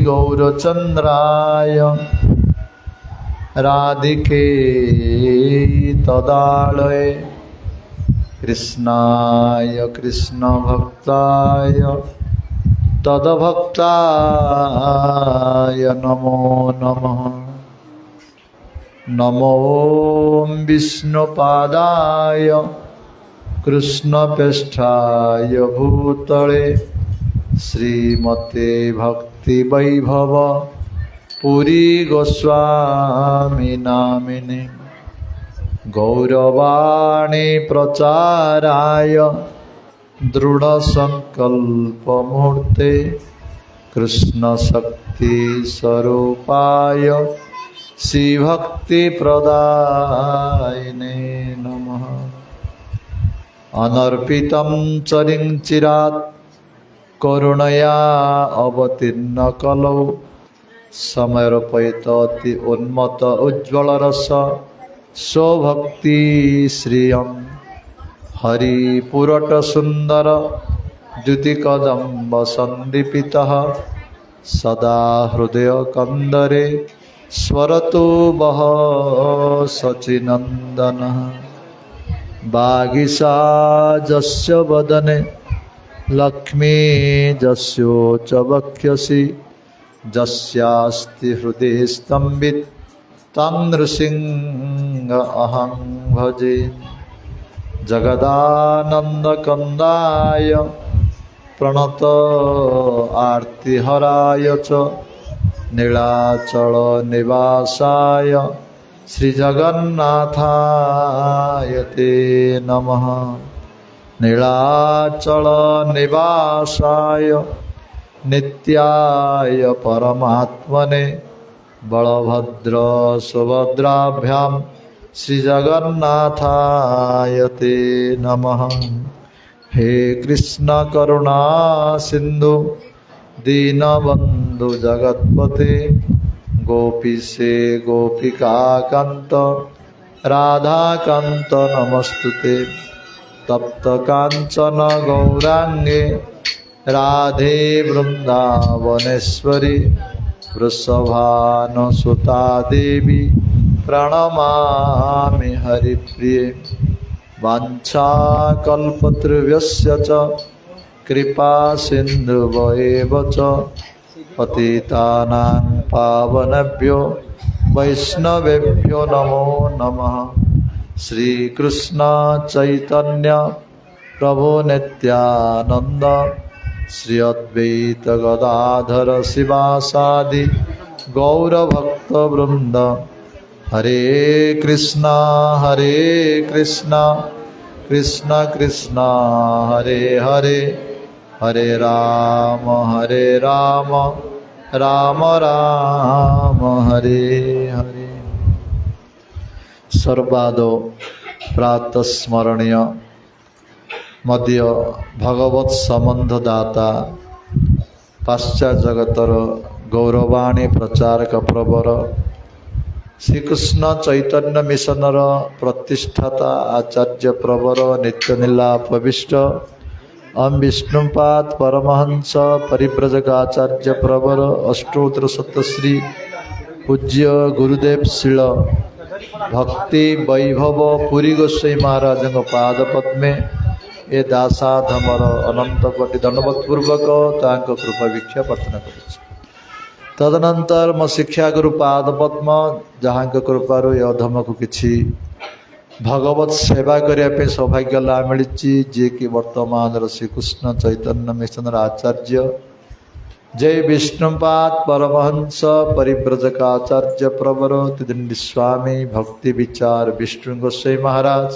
गौरचन्द्राय राधिके तदालये कृष्णाय कृष्णभक्ताय तद्भक्ताय नमो नमः। नमो विष्णुपादाय कृष्णप्रेष्ठाय भूतले श्रीमते भक्ति वैभव पुरी गोस्वामी नामिने गौरवाणी प्रचाराय दृढ़ संकल्प मुहूर्ते कृष्ण शक्ति स्वरूपाय श्री भक्ति प्रदायिने नमः। अनर्पितं चरिं चिरात् करुणया अवतीर्ण कलौ समर्पयति उन्मत्त उज्ज्वल रस स्वभक्ति श्रियं हरिपुरट सुंदर द्युतिकदम्ब संदीपितः सदा हृदय कंदरे स्वरतो बह सचिनंदनः। वागीशाजस्य वदने लक्ष्मी जस्योच वक्ष्यसि जस्यास्ति हृदये स्तम्भित तं नृसिंह अहं भजे। जगदानन्दकन्दाय प्रणत आर्तिहराय च नीलाचल निवासाय श्रीजगन्नाथाय ते नमः। नीलाचल निवासाय नित्याय परमात्मने बलभद्र सुभद्राभ्यां श्रीजगन्नाथाय ते नमः। हे कृष्ण करुणा सिंधु दीनबंधु जगत्पते गोपीशे गोपिकाकांत राधाकांत नमस्तुते। तप्त कांचन गौरांगे राधे वृंदावनेश्वरी वृषभानुसुता देवी प्रणमामि हरिप्रिये। वाञ्छाकल्पतरुभ्यश्च च कृपा सिन्धुभ्येव च पतितानां पावनेभ्यो वैष्णवेभ्यो नमो नमः। श्रीकृष्ण चैतन्य प्रभु नित्यानंद श्री अद्वैत गदाधर शिवासादि गौरभक्तवृंद। हरे कृष्णा कृष्ण कृष्ण हरे हरे हरे राम राम राम हरे हरे। सर्वादो प्रातस्मरणीय मध्य भगवत संबंधदाता पाश्चात्य जगतर गौरवाणी प्रचारक प्रवर श्रीकृष्ण चैतन्य मिशनर प्रतिष्ठाता आचार्य प्रवर नित्यनीलाप विष्ट अम विष्णुपाद परमहंस परिव्रजक आचार्य प्रवर अष्टोत्तर सतश्री पूज्य गुरुदेव शिल भक्ति वैभव पुरी गोस्वाई महाराज पाद पद्मे ए दासाधमर अनंत कोटि दंडवत पूर्वक तांको कृपा भिक्षा प्रार्थना करुछि। तदनंतर मो शिक्षा गुरु पाद पद्म जहाँ कृपार ये अधम को किसी भगवत सेवा करने सौभाग्य लाभ मिली जी कि वर्तमान श्रीकृष्ण चैतन्य मिशन आचार्य जय विष्णुपाद परमहंस परिव्रजक आचार्य प्रवर तिदंडी स्वामी भक्ति विचार विष्णु गोस्वाई महाराज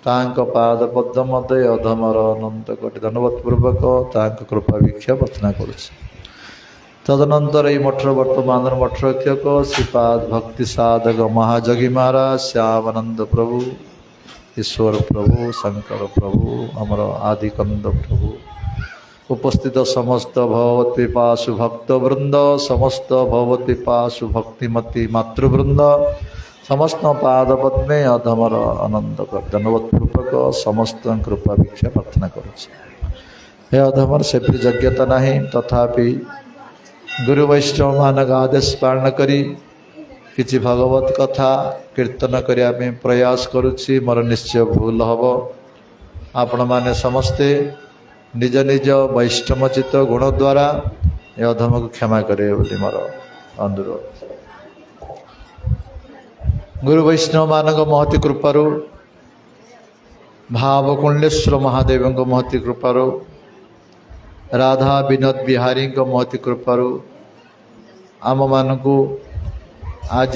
तांको पाद पद्म मध्य अधमर अनंत कोटि दंडवत पूर्वक तांको कृपा भिक्षा प्रार्थना करुछि। तदनंतर ये मठर वर्तमान मठर अध्यक्ष श्रीपाद भक्ति साधक महाजगी महाराज श्यामानंद प्रभु ईश्वर प्रभु शंकर प्रभु अमर आदिकंद प्रभु उपस्थित समस्त भगवती पाशु भक्त वृंद समस्त भगवती पाशु भक्तिमती मातृवृंद समस्त पाद पद्मे अधमर अनंत धन्यवाद पूर्वक समस्त कृपा भिक्षा प्रार्थना करुछि। हे अधमर से भी योग्यता नहीं तथापि गुरु वैष्णव मान आदेश पालन करी किछि भगवत कथा कीर्तन करिया में प्रयास करुछि। मोर निश्चय भूल हब, आपण माने समस्ते निज निज वैष्णवचित गुण द्वारा ए अधम को क्षमा करे बोली मोर अनुरोध। गुरु वैष्णव मानक महती कृपारू भावकुंडेश्वर महादेव महती कृपारू राधा विनोद बिहारी महती कृपारू आम मानकु आज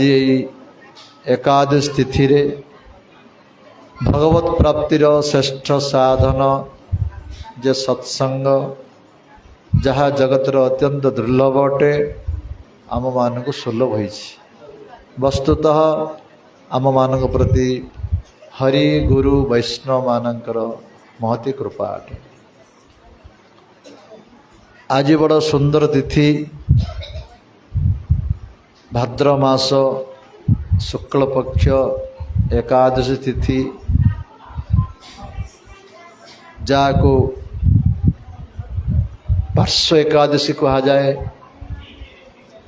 एकादश तिथि रे भगवत प्राप्तिर श्रेष्ठ साधन जे सत्संग जहाँ जगतर अत्यंत दुर्लभ अटे आम मानकु सुलभ होई। वस्तुतः आम मानक प्रति हरि गुरु वैष्णव मानकर महती कृपा अटे। आज बड़ सुंदर तिथि भाद्र मास शुक्ल पक्ष एकादशी तिथि जाको पार्श्व एकादशी कहा जाए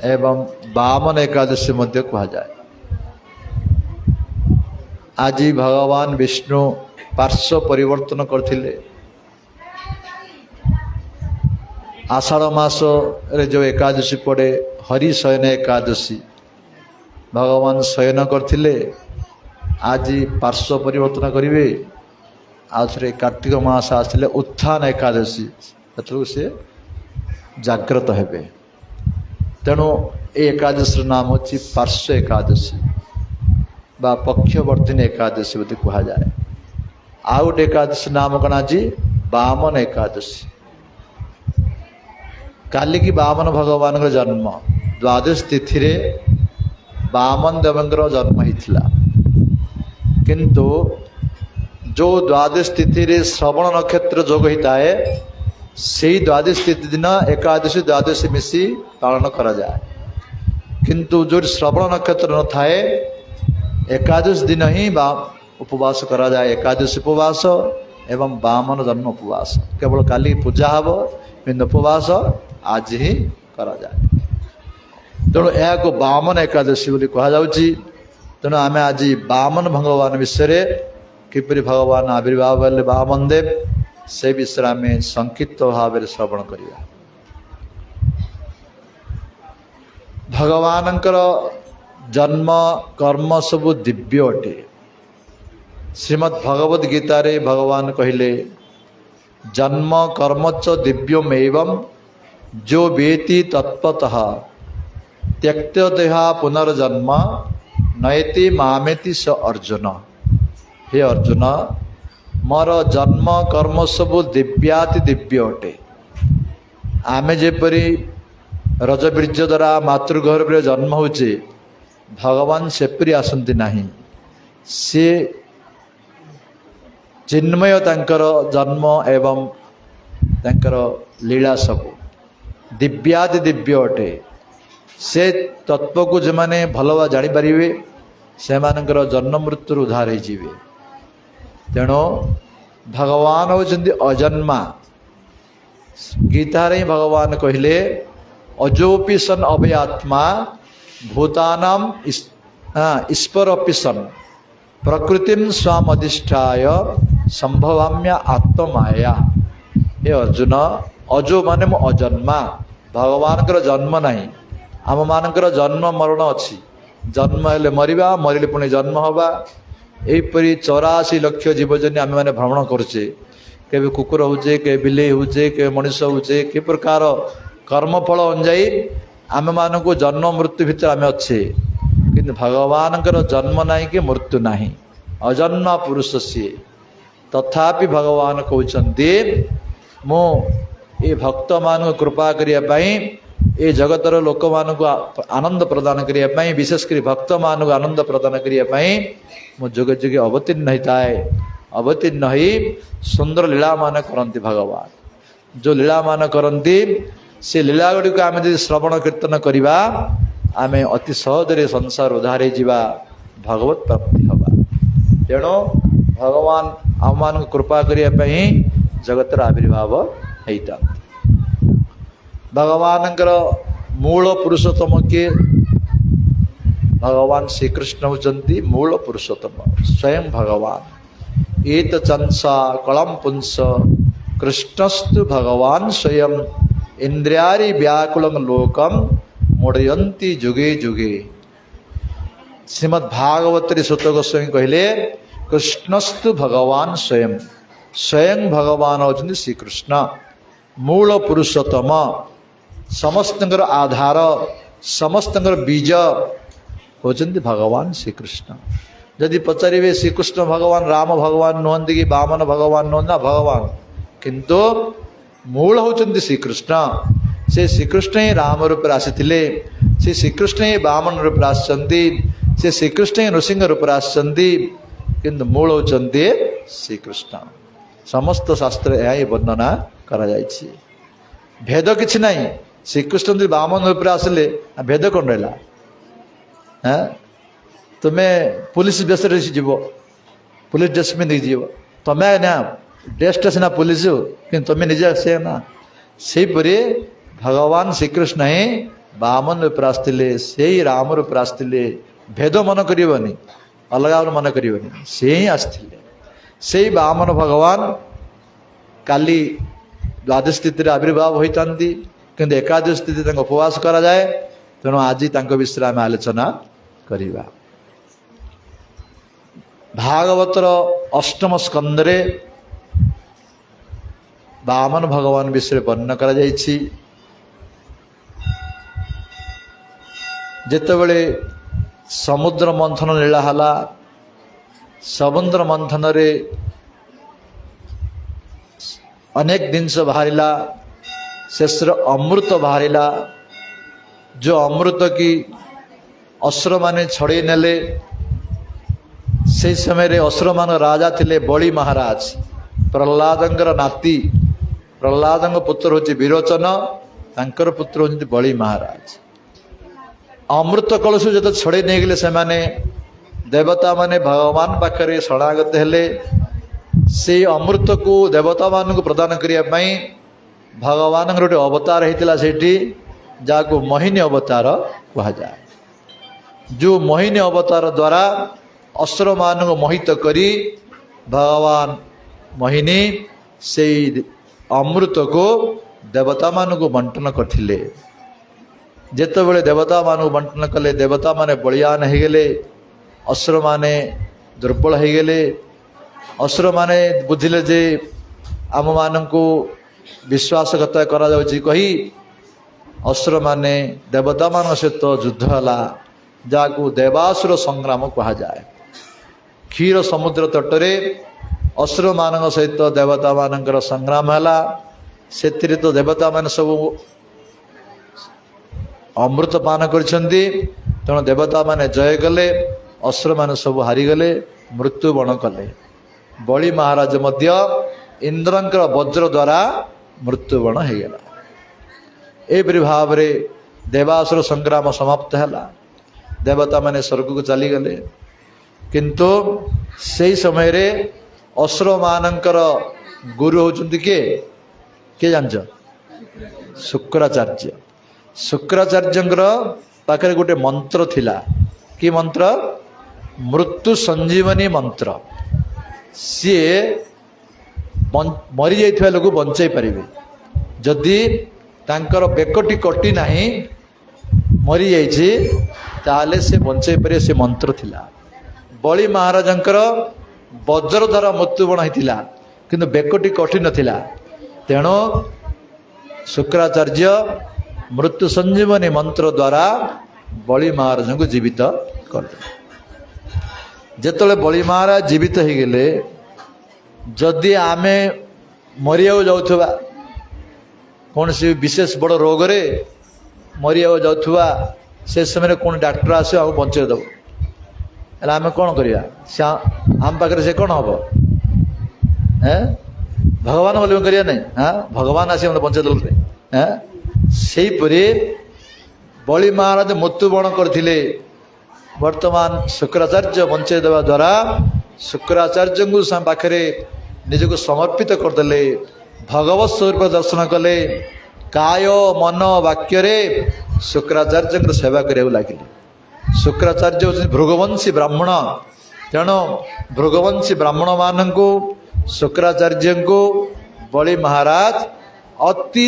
एवं वामन एकादशी मध्य कहा जाए। आज भगवान विष्णु पार्श्व परिवर्तन करथिले। आषाढ़ मास रे जो एकादशी पड़े हरि शयन एकादशी भगवान शयन करथिले। आज पार्श्व परिवर्तन करिवे। आज कार्तिक मास आसले उत्थान एकादशी से जाग्रत हेबे। तेणु ए एकादशी नाम होची पार्श्व एकादशी बा पक्षवर्तिनी एकादशी बोली कहा जाए। आउ गोटे एकादशी नाम कण आज वामन एकादशी। काली की वामन भगवान का जन्म द्वादश तिथि रे वामन देवंकर जन्म होता। किंतु जो द्वादश तिथि रे श्रवण नक्षत्र जोग होता है से द्वादश तिथि दिन एकादशी द्वादशी मिसी पालन करा जाए। किंतु जो श्रवण नक्षत्र न थाए एकादश दिन ही उपवास करा जाए। एकादशी उपवास एवं वामन जन्म उपवास केवल काली पूजा हब किंतु उपवास आज ही करा जाए। तेणु यह को वामन एकादशी बोली कहा जाउची। तेणु आमे आज वामन भगवान विषय किपरि भगवान आविर्भाव हेले वामन देव से विषय आम संक्षिप्त भाव श्रवण करिया। भगवानंकर जन्म कर्म सबु दिव्य अटे। श्रीमद् भगवद गीता रे भगवान कहले जन्म कर्म च दिव्यम एवं जो वेति तत्पतः त्यक्त देहा पुनर्जन्म नयति मामेति स अर्जुन। हे अर्जुन मोर जन्म कर्म सबु दिव्याति दिव्य अटे। आमे जेपरी रजबीर्ज द्वारा मातृगर्भ जन्म होचे भगवान सेपरी आसंती नहीं। से चिन्मय तांकर जन्म एवं तांकर लीला सबु दिव्यादि दिव्य अटे। से तत्व को जो माने भलवा जानी पारिबे से मानकर जन्म मृत्यु उद्धार हो जीवे। तेणु भगवान होचंदी अजन्मा। गीता रे भगवान कहले अजोपि सन अभयात्मा भूतानाम ईश्वरपि सन प्रकृतिम स्वाम अधिष्ठाय संभवाम्य आत्ममाया। हे अर्जुन अजो माने मो अजन्मा। भगवान कर जन्म नहीं। आम मानकर जन्म मरण अच्छी। जन्म हेले मरिबा मरिले पुणी जन्म हवा। एपरी 84 लक्ष जीवजन्य आम मैंने भ्रमण करुचे। के कुकुर होचे के बिलेई होचे के मनुष्य होचे कि प्रकार कर्मफल अनुजाई आम मान को जन्म मृत्यु भितर आम अच्छे। किंतु भगवान जन्म नहीं कि मृत्यु नहीं अजन्मा पुरुष सी। तथापि भगवान कहते मु ये भक्त मान कृपा करने ये जगतर लोक मान आनंद प्रदान करने विशेषकर भक्त मान आनंद प्रदान करने मु जुगे जुगे अवतीर्ण होता है। अवतीर्ण ही सुंदर लीला मान करती भगवान। जो लीला मान करती से लीला गुड़ी को आम श्रवण कीर्तन करवा आम अति सहजरे संसार उद्धार होगा भगवत प्राप्ति हवा। तेणु भगवान आम मान कृपा करने जगतर आविर्भाव होता। भगवान मूल पुरुषोत्तम किए भगवान श्री कृष्ण होचंती मूल पुरुषोत्तम स्वयं भगवान एत चंसा कलम पुंस कृष्णस्तु भगवान स्वयं इंद्रियारि व्याकुलं लोकम मोड़यंती जुगे जुगे। श्रीमद् भागवत सुत गोस्वामी कहले कृष्णस्तु भगवान स्वयं स्वयं भगवान होचंती श्री कृष्ण मूल पुरुषोत्तम समस्तंकर आधार समस्तंकर बीज होचंती भगवान श्री कृष्ण। जदि पचारे श्रीकृष्ण भगवान राम भगवान नुहंती कि वामन भगवान नुहंती ना भगवान किंतु मूल होचंती श्रीकृष्ण। से श्रीकृष्ण ही राम रूप आसीथिले से श्रीकृष्ण ही वामन रूप आसचंती से श्रीकृष्ण ही नृसिंह रूप आसचंती किंतु मूल होचंती श्रीकृष्ण। समस्त शास्त्र यह वर्णना करा जायछि भेद किछि नहीं। श्रीकृष्ण जी वामन रूप आसिले भेद कौन रहा हाँ तुम्हें पुलिस बेस जीव पुलिस ड्रेस में नहीं जीव तुम्हें ना ड्रेसटा सीना पुलिस कि तुम्हें निजे से ना सेपरी भगवान श्रीकृष्ण ही वामन रूप आसते से ही राम रूप आसते भेद मन करनी अलग मन करनी से ही आसते से वामन भगवान काली द्वादश तिथि आविर्भाव होता किंतु एकादश तिथि उपवास करा जाए तेणु आज विषय आम आलोचना करिबा। भागवतर अष्टम स्कंदरे वामन भगवान विषय वर्णन करा जायछि। जेतेबेले समुद्र मंथन लीला हला समुद्र मंथन रे अनेक जिनस बाहरिला शेष अमृत बाहरिला जो अमृत की असुर माने छड़े नेले से समय रे असुर मान राजा थिले बलि महाराज प्रहलादंकर नाती प्रहलादंक पुत्र होची विरोचन तांकर पुत्र होची बलि महाराज। अमृत कलश जो छड़े नहीं गले से माने देवता माने भगवान पाखरे शरणागत हेले से अमृत को देवता मान को प्रदान करने भगवान गोटे अवतार होता सेठी जाको मोहिनी अवतार कहा जाए। जो मोहिनी अवतार द्वारा असुर मान मोहित करी भगवान मोहिनी से अमृत को देवता मान को बंटन करथिले। जेतेबेले देवता मान बंटन कले देवता माने बलियान हो गले असुर माने दुर्बल हो गले। असुर माने बुझिले जे आम मान को विश्वासघात करा जाउछि कही असुर माने देवता मान सहित युद्ध हला जाकू देवासुर संग्राम कहा जाए। क्षीर समुद्र तटरे असुर मान सहित देवता मानकर संग्राम हला से तो देवता मान सब अमृत पान करछंती तेणु देवता माने जय गले असुर मान सब हारीगले मृत्युवरण कले। बलि महाराज मध्य इंद्रंकर वज्र द्वारा मृत्युवरण हो गला। एपरी भाव रे देवासुर संग्राम समाप्त है। देवता माने स्वर्ग को चली गले किंतु से समय रे असुर मानकर गुरु होचंती के जानछ शुक्राचार्य। शुक्राचार्यंकर पाखरे गोटे मंत्र थिला कि मंत्र मृत्यु संजीवनी मंत्र। सी मरी जाइथिबा लोक बंचाई पारिबे जदि तांकर बेकटी कटी नाही मरी जाइछि ताले से बंचाई पारे से मंत्र थिला। बलि महाराजंकर वज्र द्वारा मृत्युवरण होता किंतु बेकटी कटी नथिला तेणु शुक्राचार्य मृत्यु संजीवनी मंत्र द्वारा बलि महाराज को जीवित करदे। जेतले बलि महाराज जीवित हो गले जदि आमे मरिया जाउथबा कौन सी विशेष बड़ रोग रे मरिया जाउथबा से समय कौन डॉक्टर आसे आ बंचे दब आम कौन करिया से आम पाखे से कौन हम हैं भगवान बोले करिया नहीं हाँ भगवान आसी हम बंचे दल हैं सेहीपरि बलि महाराज मृत्युवरण करथिले। वर्तमान शुक्राचार्य बंचे देवा द्वारा शुक्राचार्य को पाखे निजक समर्पित करदे भगवत स्वरूप दर्शन कले काय मन वाक्य शुक्राचार्य सेवा करने लगे। शुक्राचार्य होती भृगवंशी ब्राह्मण, तेणु भृगवंशी ब्राह्मण मान को शुक्राचार्य को बलि महाराज अति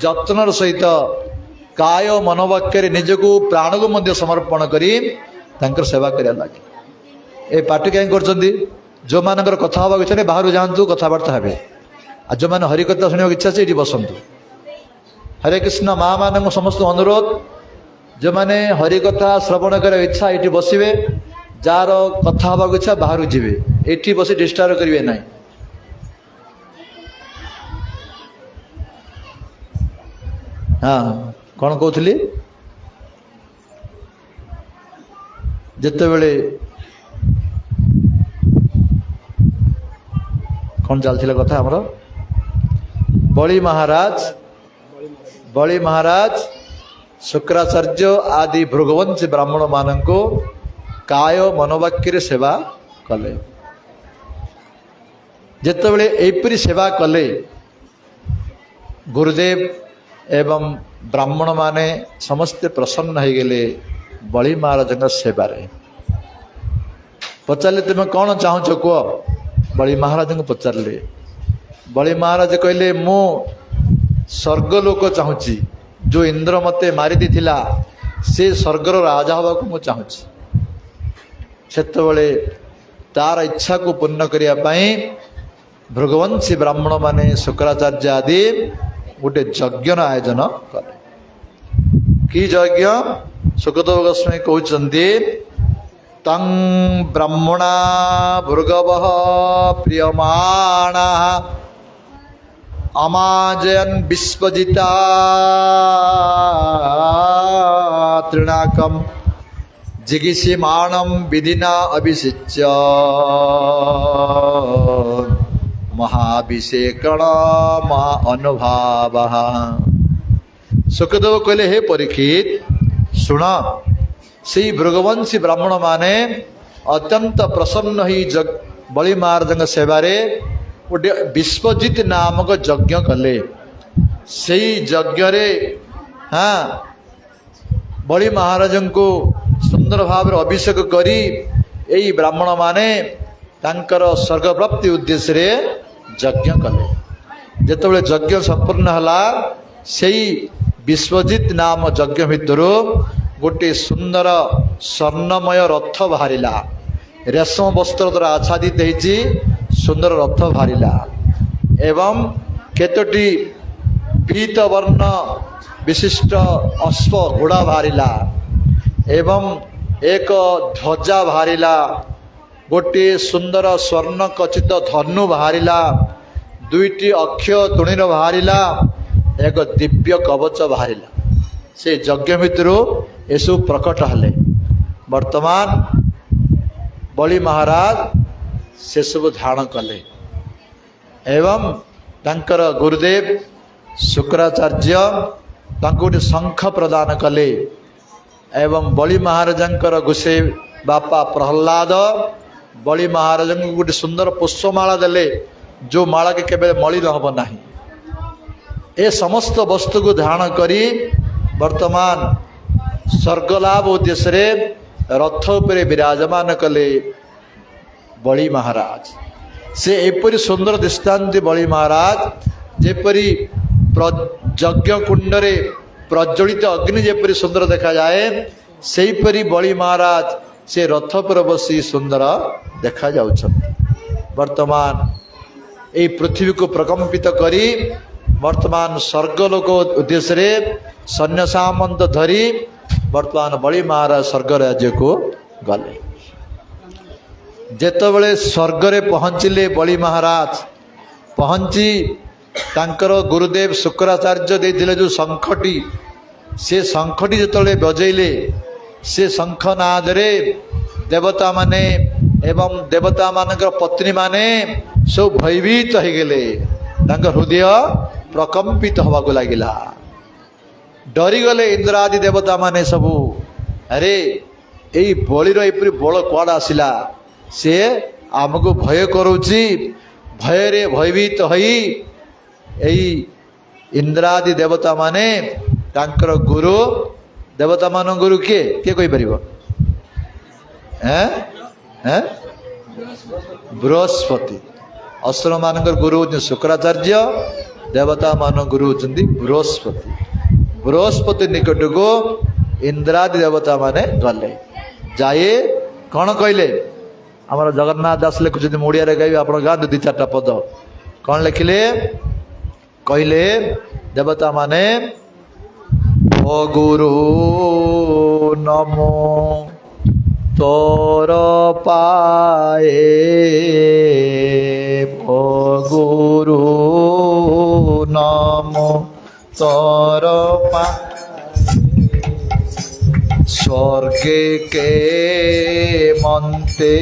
जत्न सहित काय मनोवाक्य निजक प्राण को मध्य समर्पण करी सेवा करने लगे। ए पार्टी कहीं कर जो मानकर कथा हवा इच्छा नहीं बाहर जातु कथबार्ता हे, आ जो मैंने हरिकथा शुणा इच्छा से ये बसतु। हरे कृष्ण माँ मान समस्त अनुरोध, जो मैंने हरिकथा श्रवण कर इच्छा ये बसवे, जार कथा हवा इच्छा बाहर जी ये बस डिस्टर्ब करेंगे ना। हाँ कौन कहती जिते बड़े कौन चलता कथा आमर बलि महाराज शुक्राचार्य आदि भृगवंश ब्राह्मण मान को काय मनोवाक्य सेवा कले। जिते बड़े एपरी सेवा कले गुरुदेव एवं ब्राह्मण माने समस्ते प्रसन्न हो गले बलि महाराज सेवा रे। पचारे तुम कौन चाहूच कह, बलि महाराज को पचारे। बलि महाराज कहले मु स्वर्गलोक चाहूँगी, जो इंद्र मते मारी देथिला से स्वर्गर राजा हवा को मु चाहूँगी। सेतबेले तार इच्छा को पूर्ण करने भृगवंशी ब्राह्मण माने शुक्राचार्य आदि गोटे यज्ञ आयोजन कले। कि यज्ञ? सुखदेव गोस्वामी कहते तं ब्राह्मणा भृगवः प्रियमाणा अमाजयन् विश्वजिता तृणाकं जिगीषमाणं विधिना अभिषिच्य महाभिषेकण महा अनुभावः। सुखदेव कहले हे परीक्षित सुन, से भृगवंशी ब्राह्मण माने अत्यंत प्रसन्न ही बलि महाराज सेवारे गोटे विश्वजित नामक यज्ञ कले। से यज्ञ हाँ बलि महाराज को सुंदर भाव अभिषेक करी यही ब्राह्मण माने तांकर स्वर्ग प्राप्ति उद्देश्य यज्ञ कले। जितेबाला यज्ञ संपूर्ण हला से विश्वजित नाम यज्ञ भितर गोटे सुंदर स्वर्णमय रथ बाहरिला, रेशम वस्त्र द्वारा आच्छादित होती सुंदर रथ बाहरिला एवं केतोटी पीत वर्ण विशिष्ट अश्व घोड़ा बाहरिला एवं एक ध्वजा बाहरिला, गोटे सुंदर स्वर्ण खचित धनु बाहरिला, दुईटी अक्षय तुणीर बाहरिला, एक दिव्य कवच बाहरिला। से यज्ञ भितर एसु प्रकट हले। वर्तमान बलि महाराज से सब धारण कले एवं तांकर गुरुदेव शुक्राचार्य गोटे शंख प्रदान कले एवं बलि महाराजंकर गुसे बापा प्रहलाद बलि महाराज को गोटे सुंदर पुष्पमाला देले, जो माला के केवल मलिन हब नाही। ए समस्त वस्तु को धारण करी वर्तमान स्वर्गलाभ उद्देश्य रथ उपरे विराजमान कले बलि महाराज। से एपरी सुंदर दृष्टांत बलि महाराज जेपरी यज्ञ कुंडरे प्रज्वलित अग्नि जेपरी सुंदर देखा जाए सेहीपरि बलि महाराज से रथ पर बसी सुंदर देखा जाउछन्ति। वर्तमान ए पृथ्वी को प्रकंपित करी वर्तमान स्वर्गलोक उद्देश्य सैन्य सामंत धरी वर्तमान बलि महाराज स्वर्ग राज्य को गले। जेतबेले स्वर्ग रे पहुँचिले बलि महाराज पहुँची तांकर गुरुदेव शुक्राचार्य देथिले जो शंखटी से शंखटी जेतबेले बजैले से शंखनाद रे देवता माने एवं देवता मानकर पत्नी माने सब भयभीत हो गले। तांकर हृदय प्रकंपित हवा को लगिला, डरीगले इंद्रादि देवता माने सबू। अरे यही बलिर एपरी बल कुआड़ आसला, से आमको भय करुची, भय रे भयभीत हई यही इंद्रादि देवता माने तांकर गुरु देवता मान गुरु किए किए कोई परिबो हैं हैं बृहस्पति असुर मानकर गुरु होती शुक्राचार्य देवता मान गुरु होती बृहस्पति बृहस्पति निकट को इंद्रादि देवता माने गले जाए कौन कहले आमर जगन्नाथ दास लिखुं मुड़िया गाइबे आप गाँव दि चार्टा पद कौन लिखिले कहले देवता माने ओ गुरु नमो तोर पाए ओ गुरु नमो तोर पाए स्वर्गे के मनते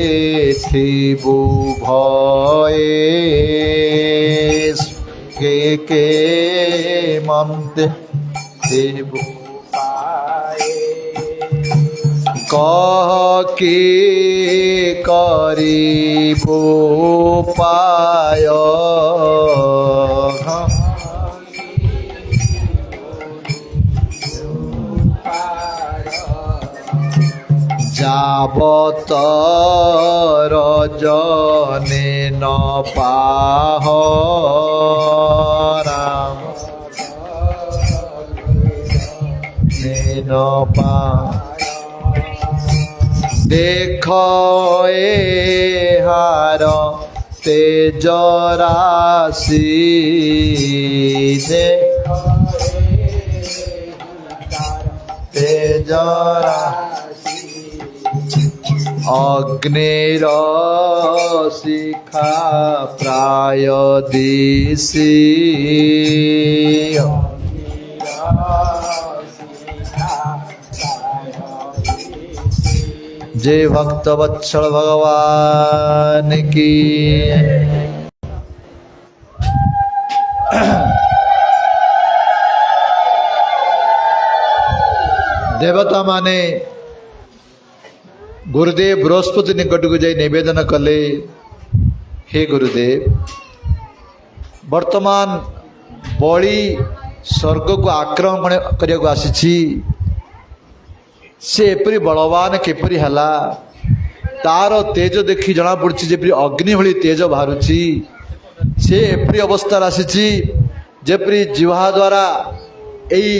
थिबु भये के मनते थिबु कह के करिबु पाय जावत रजने न पाह राम न पा देख ए हार तेज राशि तेज अग्निर शिखा प्राय दिशि जय भक्त वत्सल भगवान की देवता माने गुरुदेव बृहस्पति निकट को जाई निवेदन कले हे गुरुदेव वर्तमान बलि स्वर्ग को आक्रमण करने को आसी से एपरी बलवान केपरी हला तार तेज देखी जना पड़ी जेपरी अग्नि भली तेज बाहरुची से एपरी अवस्था आसी जेपरी जिह्वा द्वारा यही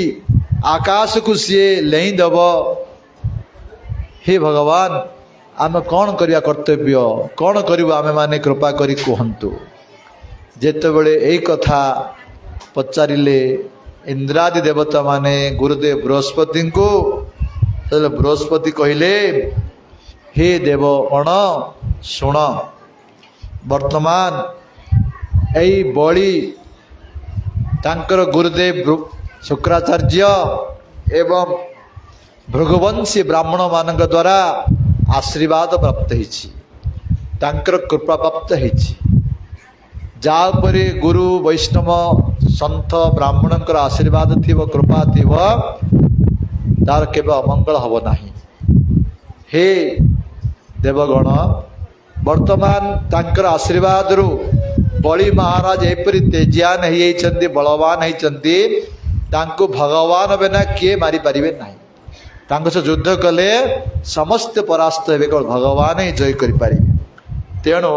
आकाश को सी लेईदेव हे भगवान आम कौन करिया कर्तव्य कौन करू आमे माने कृपा करी कहतु जेतेबेले एई कथा पचारिले इंद्रादि देवता माने गुरुदेव बृहस्पति को बृहस्पति कहले हे देव गण शुण वर्तमान एई बलि तांकर गुरुदेव शुक्राचार्य एवं भृगुवंशी ब्राह्मण मान द्वारा आशीर्वाद प्राप्त होती कृपा प्राप्त होती जापरे गुरु वैष्णव सन्थ ब्राह्मण आशीर्वाद थी कृपा थी तार केव अमंगल हम ना हे देवगण वर्तमान तांकर आशीर्वाद रु बलि महाराज एपरी तेजियान होती बलवान होती भगवान बिना किए मारी पारे ना से युद्ध कले समस्त परास्त हे केवल भगवान ही जय करें तेणु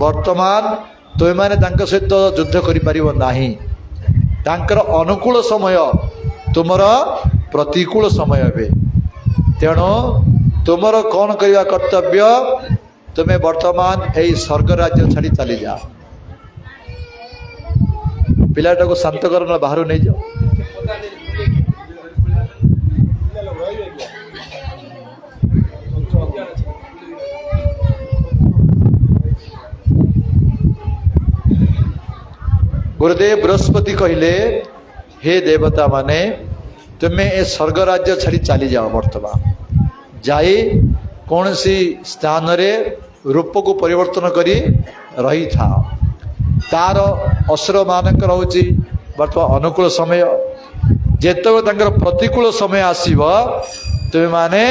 वर्तमान तुम मैंने सहित युद्ध कर अनुकूल समय तुमर प्रतिकूल समय हे तेणु तुमर कौन करने कर्तव्य तुम्हें वर्तमान यही स्वर्ग राज्य छाड़ी चली जा पिलाटा को शांत कर बाहर नहीं जाओ गुरुदेव बृहस्पति कहले हे देवता माने तुम्हें ए स्वर्ग राज्य छाड़ी चली जाओ वर्तमान जाई कौन सी स्थान रे रूप को परिवर्तन करी रही था तार असुर मानक रोची वर्तमान अनुकूल समय जेत प्रतिकूल समय आसीब तुम्हें माने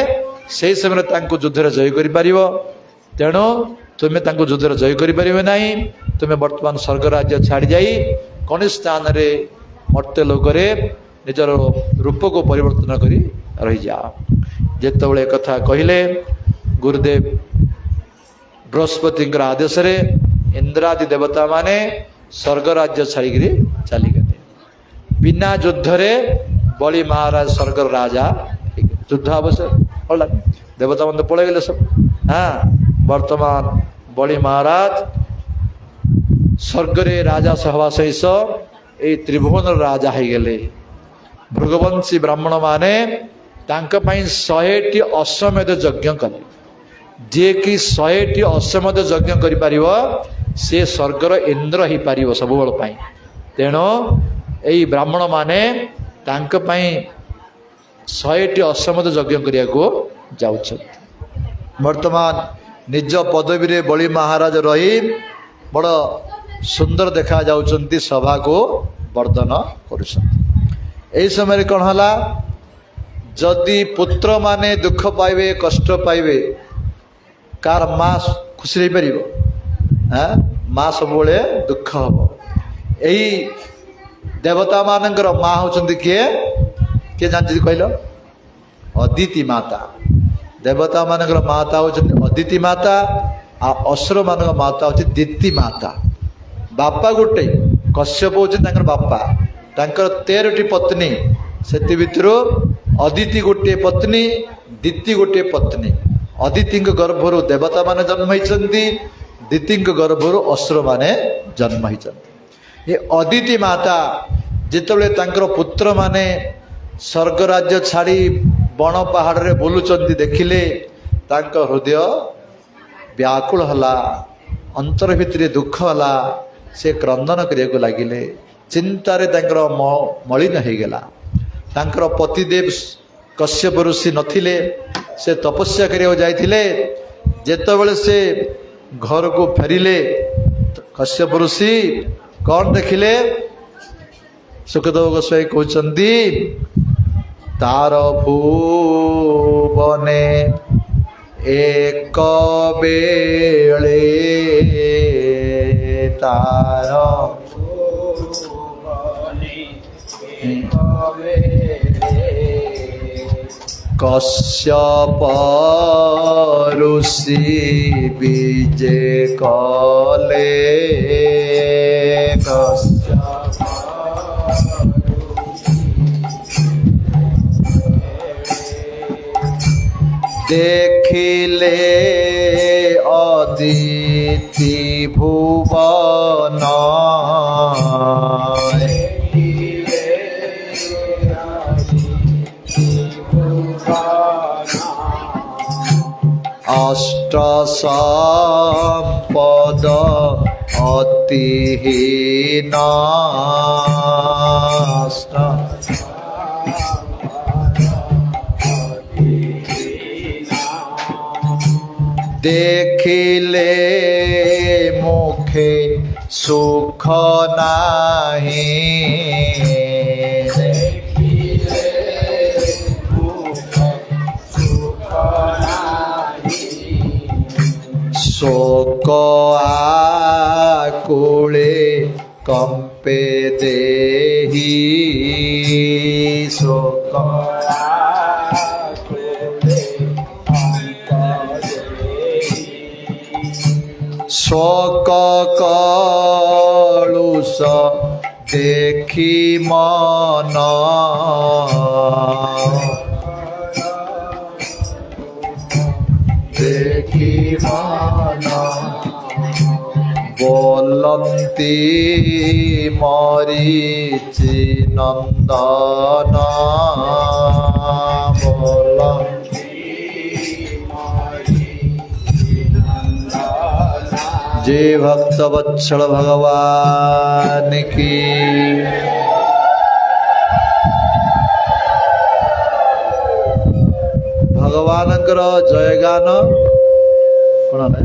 से समय युद्ध जय कर तेणु तुम्हें युद्ध जय कर तुम्हें वर्तमान स्वर्ग राज्य छाड़ी जाई कौन स्थान रे मर्त्य लोकरे निजर रूप को परिवर्तन करी रही जा। जेतबेले कथा कहले गुरुदेव बृहस्पति आदेश रे इंद्रादि देवता माने स्वर्ग राज्य छाड़ी चली गए। बिना युद्ध रे बलि महाराज स्वर्ग राजा युद्ध आवश्यक देवता मन पड़े गए सब। हाँ वर्तमान बलि महाराज स्वर्ग रे राजा सहवा सहित ए त्रिभुवन राजा हो गले। भृगवंशी ब्राह्मण माने तांका पई 100टी अश्वमेध यज्ञ कले। जे कि 100टी अश्वमेध यज्ञ करि परिबो से स्वर्गर इंद्र ही पारिबो सब बळ पई। तेणु एई ब्राह्मण माने तांका पई 100टी अश्वमेध यज्ञ करिया को जाउछ। वर्तमान निज पदवी रे बलि महाराज रही बड़ सुंदर देखा जाउछंती सभा को वर्धन करुछंती। एई समय कौन हला जदि पुत्र माने दुख पाइबे कष्ट पाइबे कार माँ खुशी रही पार। हाँ माँ सब दुख हम। यही देवता मानकर माँ होचंती किए किए जानते कहल अदिति माता। देवता मानकर माता होचंती अदिति माता आ असुर मानक माता होची दिति माता। बापा गोटे कश्यप होचंती तांकर बापा तांकर 13टी पत्नी सेति भितरो अदिति गोटे पत्नी दिति गोटे पत्नी। अदिति गर्भर देवता माने जन्म होइछंती दिति गर्भर असुर माने जन्म होइछंती। ये अदिति माता जेतबेले तांकर पुत्र माने स्वर्ग राज्य छाड़ी बण पहाड़ रे बुलुचंती देखिले तांकर हृदय व्याकुल हला अंतर भितरे दुख हला। से क्रंदन करिया लागिले चिंतारे तांकर मलिन हो गला। तांकर पतिदेव कश्यप ऋषि नथिले से तपस्या करिया जाइथिले। जेतबेले से घर को फेरिले कश्यप ऋषि कौन देखिले सुखदेव गोस्वामी कहउचंती तार भुवने एक बेले तार कश्यप ऋषि विजे कले देखिले अदिति भुवन अष्ट संपद अतिहीन देखिले मुखे सुख नाही शोक आकुले कंपे देहि शोक शोक कलुष देखी मन देखी मन बोलंती मरीचि नंदन जय भक्त वत्सल भगवान की। भगवानकर जयगान कौन है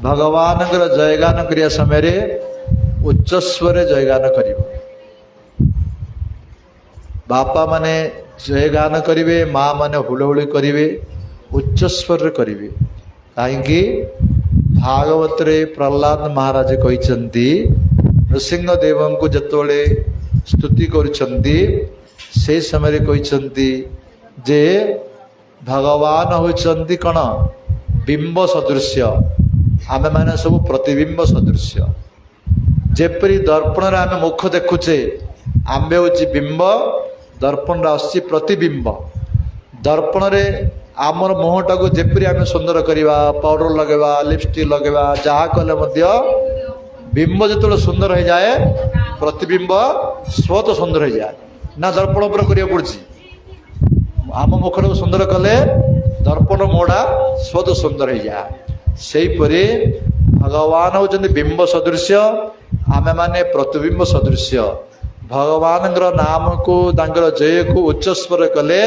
भगवानकर जयगान करिया समय रे उच्च स्वर जयगान करिवो। बापा माने जयगान करिवे माँ माने हुलहुली करिवे उच्च स्वर करिवे। काहेकि भागवत रे प्रहलाद महाराज कहते नृसिंह देव को जतोले स्तुति करुछंती से समय कहते जे भगवान होइछंती कण बिंब सदृश्य आमे माने सब प्रतिबिंब सदृश्य जेपरी दर्पण रे आमे मुख देखुचे आंबे हूँ बिंब दर्पण आसी प्रतिबिंब दर्पण रे आमर मुहटा को जेपरी आमे सुंदर करवा पाउडर लगेवा लिपस्टिक लगेवा जहाँ कले मध्य बिंब जो सुंदर हो जाए प्रतिबिंब स्वत सुंदर हो जाए ना दर्पण पर करिया पड़छि आम मुखटा को सुंदर कले दर्पण मोड़ा स्वत सुंदर हो जाए सेही परी भगवान होचंदी बिंब सदृश्य आमे माने प्रतिबिंब सदृश्य भगवान नाम को तांकर जय को उच्च स्वर कले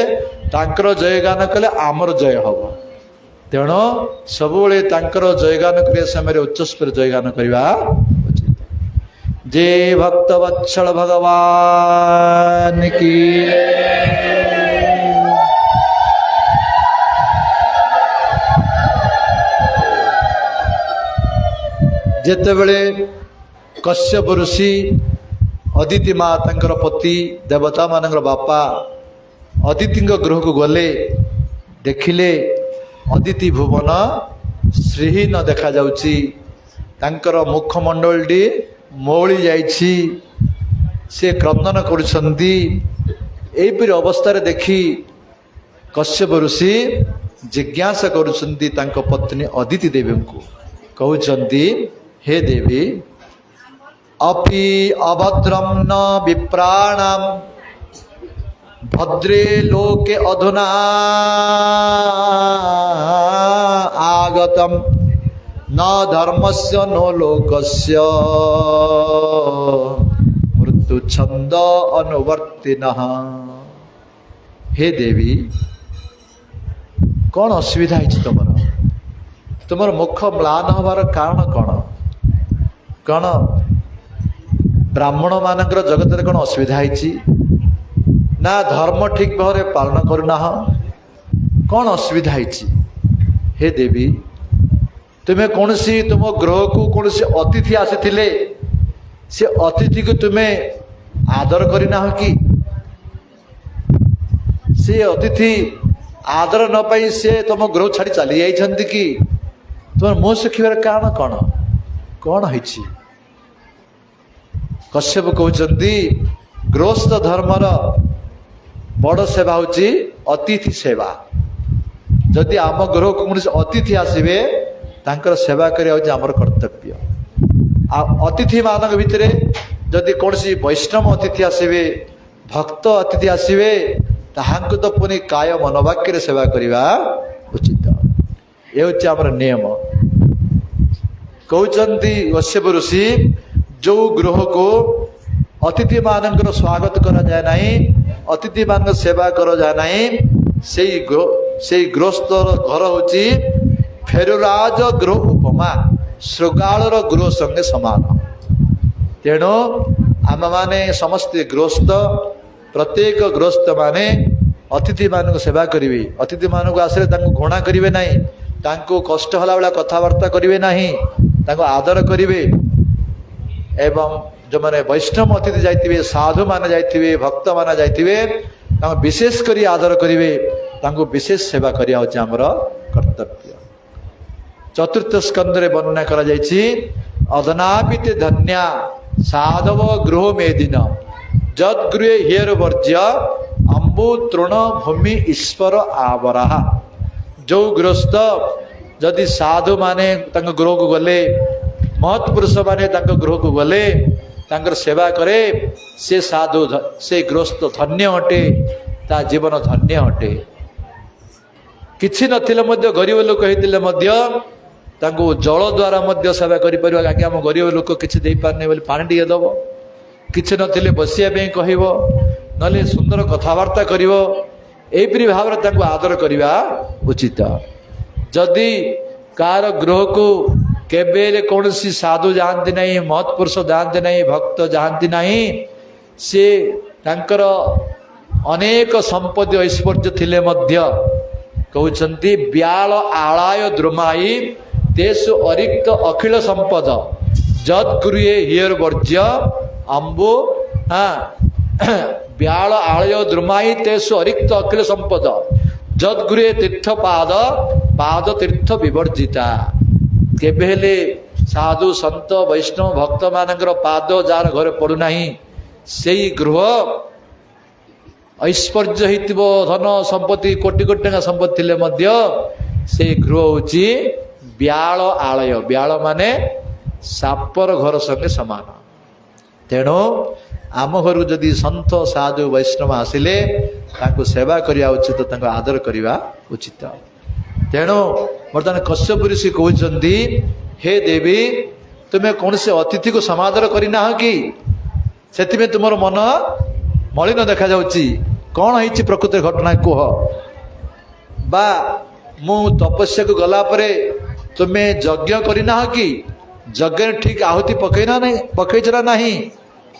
तांकर जय गान कले आमर जय हम तेणु सब तांकर जय गान कर समय उच्च स्वर जय गान करवा उचित। जे भक्त वत्सल भगवान की जेतेबेले कश्यप ऋषि अदिति माँ तांकर पति देवता मानकर बापा अदिति गृह को गले देखिले अदिति भुवन श्रीहीन देखा जाउची तांकर मुखमंडलटी मौली जाइछि से क्रंदन करुछंती एपरि अवस्था रे देखी कश्यप ऋषि जिज्ञासा करुछंती तांको पत्नी अदिति देवी को कहउछंती हे देवी अपि अभद्रम न विप्राणाम भद्रे लोके अधुना आगतम न धर्मस्य नो लोकस्य मृत्यु छंद अनुवर्तिनः। हे देवी कौन असुविधा है तुमर मुख म्लान हबार कारण कौन कौन ब्राह्मण मानकर जगत रे कौन असुविधा है ना धर्म ठीक भाव पालन करना कौन असुविधा है। हे देवी तुम्हें कौन सी तुम गृह को कौन सी अतिथि आसी से अतिथि को तुम्हें आदर करना कि से अतिथि आदर न पाई से तुम गृह छाड़ी चली जाइछंती कि तुम मुँह शिखार कारण कौन कौन है। कश्यप कहते गृहस्थ धर्मर बड़ सेवा हूँ अतिथि सेवा जदि आम गृह को कौन अतिथि आसवे तांकर सेवा करवा आमर कर्तव्य अतिथि मान भितर जदि कौन वैष्णव अतिथि आसवे भक्त अतिथि आसवे ताहांको तो पुणी काय मनोवाक्य सेवा करवा उचित ये हूँ आमर नियम। कहते कश्यप ऋषि जो गृह को अतिथि मानकर स्वागत करा जाए नहीं अतिथि मान सेवा करा जाए नहीं से गृहस्थ घर होची फेरुराज गृह उपमा श्रृगालर गृह संगे समान। तेणु आम माने समस्ते गृहस्थ प्रत्येक गृहस्थ माने अतिथि मान सेवा करेंगे अतिथि मान को आसले घृणा करेंगे नहीं तांको कष्ट होला वाला कथबार्ता करेंगे नहीं तांको आदर करेंगे एवं जो मैंने वैष्णव अतिथि जाइए साधु मान जाइए भक्त मान जाइए विशेष करी आदर करेंगे विशेष सेवा करिया होची हमर कर्तव्य। चतुर्थ स्कंद रे वर्णना करा जायछि अदनापित धन्या साधव गृह मेदिन जद गृहे हियर वर्ज्य अंबु तृण भूमि ईश्वर आवरा। जो गृहस्थ जदि साधु माने तांको गृह को गले महत्पुरुष माने तांको गृह को गले तांकर सेवा करे से साधु से गृहस्थ धन्य अटे ता जीवन धन्य अटे। किछि नथिले मध्य गरीब लोक हेतिले मध्य तांको जल द्वारा मध्य सेवा करि परिबा आगे हम गरीब लोक किछि देई पारने बोली पानी टिके दबो किछि नथिले बसिया पे कहिबो नले सुंदर कथावार्ता करिवो एपरि भाव रे तांको आदर करिवा उचित। जदि कार गृह को केबेले कौन सी साधु जानती नहीं महत्पुरुष जानती नहीं भक्त जानती नहीं से तांकर अनेक संपत्ति ऐश्वर्य थिले मध्य कहउछंती ब्याल आलाय द्रुमाई तेसु अरिक्त अखिल संपद जद गृहे हियर वर्ज्य अंबु ବ୍ୟାଳ ଆଳୟ ଦ୍ରୁମାଇ ତେଷୁ ଅରିକ୍ତ ଅଖିଳ ସମ୍ପଦ ଯଦ୍ଗୁରେ ତୀର୍ଥ ପାଦ ପାଦ ତୀର୍ଥ ବିବର୍ଜିତା। କେବେ ହେଲେ ସାଧୁ ସନ୍ତ ବୈଷ୍ଣବ ଭକ୍ତମାନଙ୍କର ପାଦ ଯାହାର ଘରେ ପଡ଼ୁନାହିଁ, ସେଇ ଗୃହ ଐଶ୍ୱର୍ଯ୍ୟ ହେଇଥିବ, ଧନ ସମ୍ପତ୍ତି କୋଟି କୋଟି ଟଙ୍କା ସମ୍ପତ୍ତି ଥିଲେ ମଧ୍ୟ ସେଇ ଗୃହ ହେଉଛି ବ୍ୟାଳ ଆଳୟ। ବ୍ୟାଳ ମାନେ ସାପର ଘର ସଙ୍ଗେ ସମାନ। ତେଣୁ ଆମ ଘରକୁ ଯଦି ସନ୍ଥ ସାଧୁ ବୈଷ୍ଣବ ଆସିଲେ ତାଙ୍କୁ ସେବା କରିବା ଉଚିତ, ତାଙ୍କୁ ଆଦର କରିବା ଉଚିତ। ତେଣୁ ବର୍ତ୍ତମାନ କଶ୍ୟପ ଋଷି କହୁଛନ୍ତି, ହେ ଦେବୀ, ତୁମେ କୌଣସି ଅତିଥିକୁ ସମାଦର କରିନାହ କି? ସେଥିପାଇଁ ତୁମର ମନ ମଳିନ ଦେଖାଯାଉଛି। କ'ଣ ହେଇଛି ପ୍ରକୃତ ଘଟଣା କୁହ। ବା ମୁଁ ତପସ୍ୟାକୁ ଗଲା ପରେ ତୁମେ ଯଜ୍ଞ କରିନାହ କି? ଯଜ୍ଞରେ ଠିକ ଆହୁତି ପକେଇଛ ନା ନାହିଁ?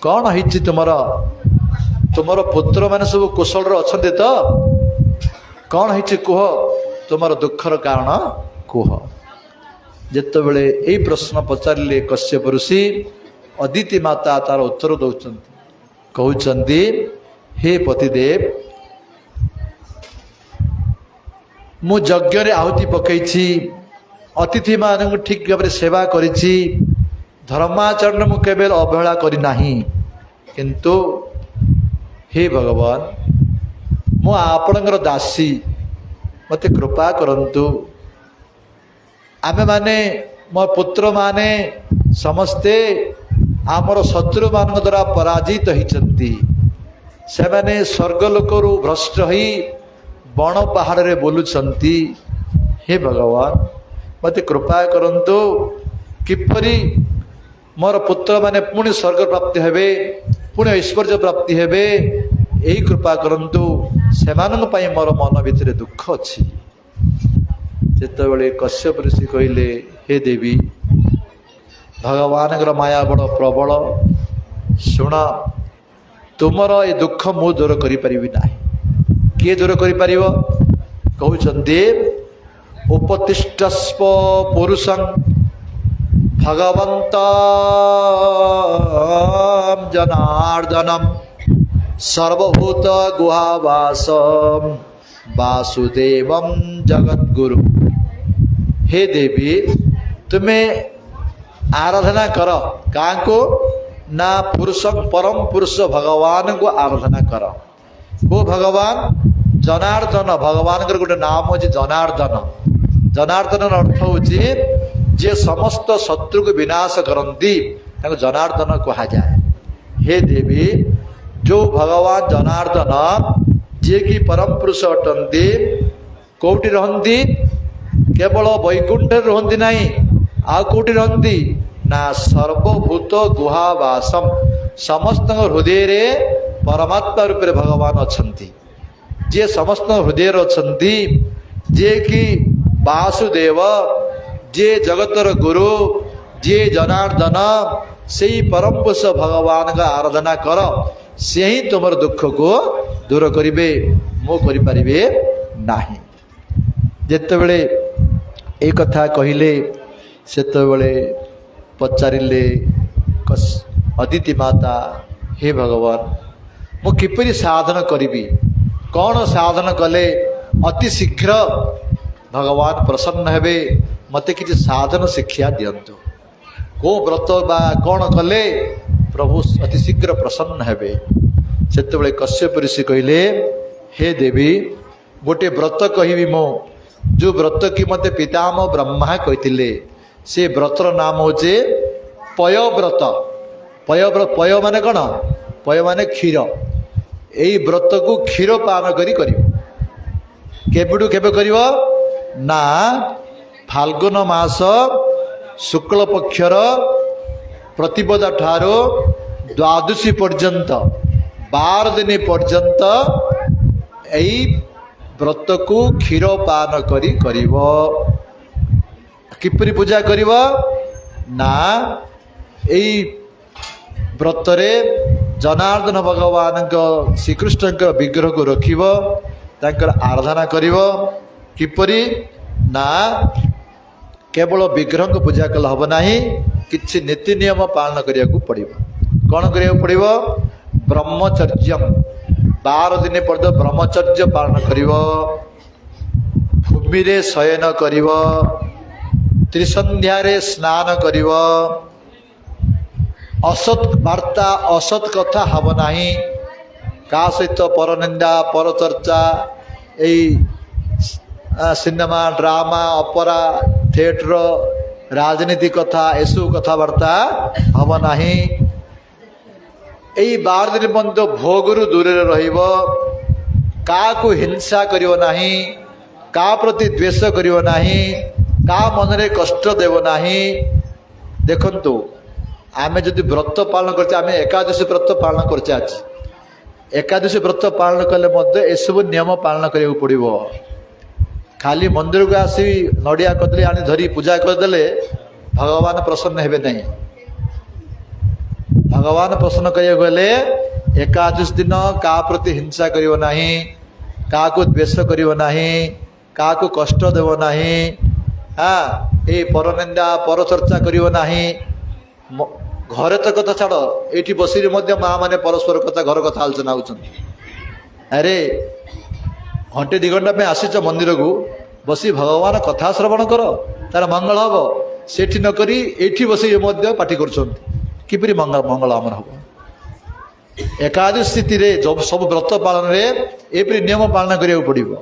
କ'ଣ ହେଇଛି ତୁମର? ତୁମର ପୁତ୍ରମାନେ ସବୁ କୁଶଳରେ ଅଛନ୍ତି ତ? କ'ଣ ହେଇଛି କୁହ? ତୁମର ଦୁଃଖର କାରଣ କୁହ। ଯେତେବେଳେ ଏଇ ପ୍ରଶ୍ନ ପଚାରିଲେ କଶ୍ୟପ ଋଷି, ଅଦିତି ମାତା ତାର ଉତ୍ତର ଦଉଛନ୍ତି, କହୁଛନ୍ତି, ହେ ପତିଦେବ, ମୁଁ ଯଜ୍ଞରେ ଆହୁତି ପକେଇଛି, ଅତିଥିମାନଙ୍କୁ ଠିକ ଭାବରେ ସେବା କରିଛି, ଧର୍ମାଚରଣ ମୁଁ କେବେ ଅବହେଳା କରିନାହିଁ। କିନ୍ତୁ ହେ ଭଗବାନ, ମୁଁ ଆପଣଙ୍କର ଦାସୀ, ମୋତେ କୃପା କରନ୍ତୁ। ଆମେମାନେ, ମୋ ପୁତ୍ରମାନେ ସମସ୍ତେ ଆମର ଶତ୍ରୁମାନଙ୍କ ଦ୍ୱାରା ପରାଜିତ ହେଇଛନ୍ତି। ସେମାନେ ସ୍ୱର୍ଗଲୋକରୁ ଭ୍ରଷ୍ଟ ହୋଇ ବଣ ପାହାଡ଼ରେ ବୁଲୁଛନ୍ତି। ହେ ଭଗବାନ, ମୋତେ କୃପା କରନ୍ତୁ। କିପରି ମୋର ପୁତ୍ରମାନେ ପୁଣି ସ୍ୱର୍ଗ ପ୍ରାପ୍ତି ହେବେ, ପୁଣି ଐଶ୍ୱର୍ଯ୍ୟ ପ୍ରାପ୍ତି ହେବେ, ଏହି କୃପା କରନ୍ତୁ। ସେମାନଙ୍କ ପାଇଁ ମୋର ମନ ଭିତରେ ଦୁଃଖ ଅଛି। ଯେତେବେଳେ କଶ୍ୟପ ଋଷି କହିଲେ, ହେ ଦେବୀ, ଭଗବାନଙ୍କର ମାୟା ବଡ଼ ପ୍ରବଳ। ଶୁଣ, ତୁମର ଏ ଦୁଃଖ ମୁଁ ଦୂର କରିପାରିବି ନାହିଁ। କିଏ ଦୂର କରିପାରିବ? କହୁଛନ୍ତି, ଉପତିଷ୍ଠସ୍ପ ପୁରୁଷଂ ଭଗବନ୍ତ ଜନାର୍ଦ୍ଦନମ୍ ସର୍ବଭୂତ ଗୁହାବାସମ୍ ବାସୁଦେବಂ ଜଗଦ୍ଗୁରୁ। ହେ ଦେବୀ, ତୁମେ ଆରାଧନା କର। କାହାକୁ? ନା ପୁରୁଷ, ପରମ ପୁରୁଷ ଭଗବାନଙ୍କୁ ଆରାଧନା କର। କୋଉ ଭଗବାନ? ଜନାର୍ଦ୍ଦନ। ଭଗବାନଙ୍କର ଗୋଟେ ନାମ ହେଉଛି ଜନାର୍ଦ୍ଦନ। ଜନାର୍ଦ୍ଦନର ଅର୍ଥ ହେଉଛି ଯିଏ ସମସ୍ତ ଶତ୍ରୁକୁ ବିନାଶ କରନ୍ତି, ତାଙ୍କୁ ଜନାର୍ଦ୍ଦନ କୁହାଯାଏ। ହେ ଦେବୀ, ଯୋଉ ଭଗବାନ ଜନାର୍ଦ୍ଦନ, ଯିଏକି ପରମ ପୁରୁଷ ଅଟନ୍ତି, କୋଉଠି ରହନ୍ତି? କେବଳ ବୈକୁଣ୍ଠରେ ରୁହନ୍ତି ନାହିଁ, ଆଉ କୋଉଠି ରହନ୍ତି? ନା ସର୍ବଭୂତ ଗୁହାବାସମ୍, ସମସ୍ତଙ୍କ ହୃଦୟରେ ପରମାତ୍ମା ରୂପରେ ଭଗବାନ ଅଛନ୍ତି। ଯିଏ ସମସ୍ତଙ୍କ ହୃଦୟରେ ଅଛନ୍ତି, ଯିଏକି ବାସୁଦେବ, ଯିଏ ଜଗତର ଗୁରୁ, ଯିଏ ଜନାର୍ଦ୍ଦନ, ସେଇ ପରମ ପୁରୁଷ ଭଗବାନଙ୍କ ଆରାଧନା କର। ସେ ହିଁ ତୁମର ଦୁଃଖକୁ ଦୂର କରିବେ, ମୁଁ କରିପାରିବେ ନାହିଁ। ଯେତେବେଳେ এই କଥା କହିଲେ, ସେତେବେଳେ ପଚାରିଲେ ଅଦିତି ମାତା, ହେ ଭଗବାନ, ମୁଁ କିପରି ସାଧନ କରିବି? କ'ଣ ସାଧନ କଲେ ଅତି ଶୀଘ୍ର ଭଗବାନ ପ୍ରସନ୍ନ ହେବେ? ମୋତେ କିଛି ସାଧନ ଶିକ୍ଷା ଦିଅନ୍ତୁ। କେଉଁ ବ୍ରତ ବା କ'ଣ କଲେ ପ୍ରଭୁ ଅତି ଶୀଘ୍ର ପ୍ରସନ୍ନ ହେବେ? ସେତେବେଳେ କଶ୍ୟପ ଋଷି କହିଲେ, ହେ ଦେବୀ, ଗୋଟିଏ ବ୍ରତ କହିବି ମୁଁ, ଯେଉଁ ବ୍ରତ କି ମୋତେ ପିତାମହ ବ୍ରହ୍ମା କହିଥିଲେ। ସେ ବ୍ରତର ନାମ ହେଉଛି ପୟବ୍ରତ। ପୟ ମାନେ କ'ଣ? ପୟ ମାନେ କ୍ଷୀର। ଏଇ ବ୍ରତକୁ କ୍ଷୀର ପାନ କରି କରିବ। କେବେଠୁ କେବେ କରିବ? ନା ଫାଲ୍ଗୁନ ମାସ ଶୁକ୍ଳ ପକ୍ଷର ପ୍ରତିପଦ ଠାରୁ ଦ୍ୱାଦଶୀ ପର୍ଯ୍ୟନ୍ତ 12 ଦିନ ପର୍ଯ୍ୟନ୍ତ ଏଇ ବ୍ରତକୁ କ୍ଷୀର ପାନ କରି କରିବ। କିପରି ପୂଜା କରିବ? ନା ଏଇ ବ୍ରତରେ ଜନାର୍ଦ୍ଦନ ଭଗବାନଙ୍କ ଶ୍ରୀକୃଷ୍ଣଙ୍କ ବିଗ୍ରହକୁ ରଖିବ, ତାଙ୍କର ଆରାଧନା କରିବ। କିପରି? ନା କେବଳ ବିଗ୍ରହଙ୍କୁ ପୂଜା କଲେ ହେବ ନାହିଁ, କିଛି ନୀତି ନିୟମ ପାଳନ କରିବାକୁ ପଡ଼ିବ। କ'ଣ କରିବାକୁ ପଡ଼ିବ? ब्रह्मचर्यम 12 दिन पर्यंत ब्रह्मचर्य पालन करिव भूमि रे शयन करिव त्रिसंध्या रे स्नान करिव असत वार्ता असत कथा हब नाही का सहित परनिंदा परचर्चा सिनेमा ड्रामा ऑपेरा थिएटर राजनीति कथा एसु कथबार्ता हम नाही 12 दिन पर्यंत भोगरु दूर रहिबो का हिंसा करिवो नाही का प्रति द्वेष करिवो नाही का मन रे कष्ट देवो नाही। देखंतु आमे जदि व्रत पालन करते आमे एकादशी व्रत पालन करते आज एकादशी व्रत पालन कले मध्य एसबु नियम पालन करियो पड़िबो। खाली मंदिर को आसी नड़िया कदली आनी धरी पूजा करदेले भगवान प्रसन्न हेबे नहीं। भगवान प्रसन्न करिया गले एकादश दिन का प्रति हिंसा करियो नाही का को द्वेष करियो नाही का को कष्ट देवो नाही हाँ ए परनिंदा परचर्चा करियो नाही। घरे तो कथा छाड़ ये बसी माँ मैंने परस्पर कथा घर कथा आलोचना होती अरे घंटे 2 घंटा में आसीच मंदिर को बसी भगवान कथा श्रवण कर तार मंगल हम सेठी नकरी एठी बसी पाठी कर मंगल आमर हम एकादश स्थिति रे जब सब व्रत पालन रे एपरी नियम पालन करिया पड़िबो।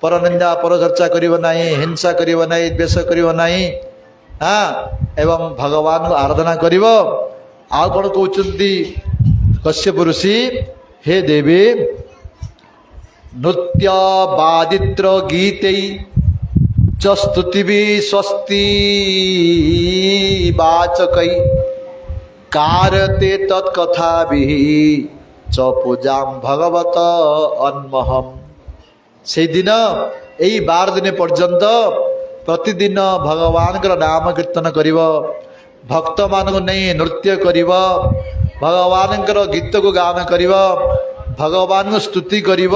परनिंदा परचर्चा करिवो नाही हिंसा करिवो नाही द्वेष करिवो नाही हाँ एवं भगवान को आराधना करिवो। आ कौन कहते कश्यप ऋषि हे देवी नृत्य वादित्र गीते च स्तुति स्वस्ति वाचकै कारते तत्कथा च पूजा भगवत अन्महम। से दिन यही 12 दिन पर्यंत प्रतिदिन भगवान नाम कीर्तन करिव भक्त मान को नहीं नृत्य करिव भगवान गीत को गान करिव भगवान को स्तुति करिव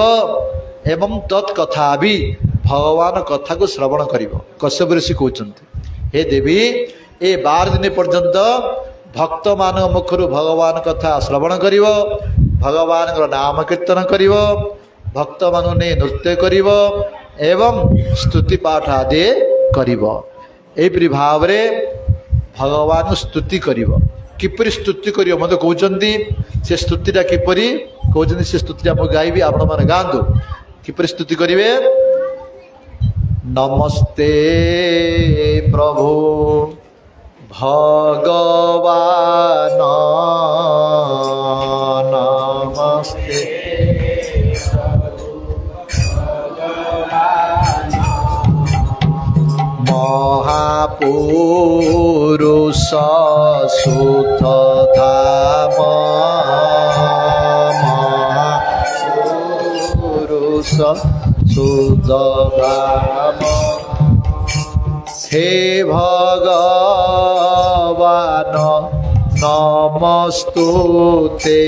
एवं तत्कथा भी भगवान कथा को श्रवण करिव। कश्यप ऋषि कहते हे देवी ए 12 दिन पर्यंत भक्त मान मुखर भगवान कथा श्रवण करिव भगवान नाम कीर्तन करिव भक्त मान नहीं नृत्य करिव एवं स्तुति पाठ आदि करिव। एपरि भाव रे भगवान स्तुति करिव। किपरि स्तुति करिव मते कहउचंदी से स्तुतिटा किपरि कहउचंदी से स्तुतिटा हम गाइबी आपण माने गांदो किपरि स्तुति करिवे। नमस्ते प्रभु भगवान नमस्ते महापुरुष सुत धाम महापुरुष सुत धाम हे भगवान नमस्तुते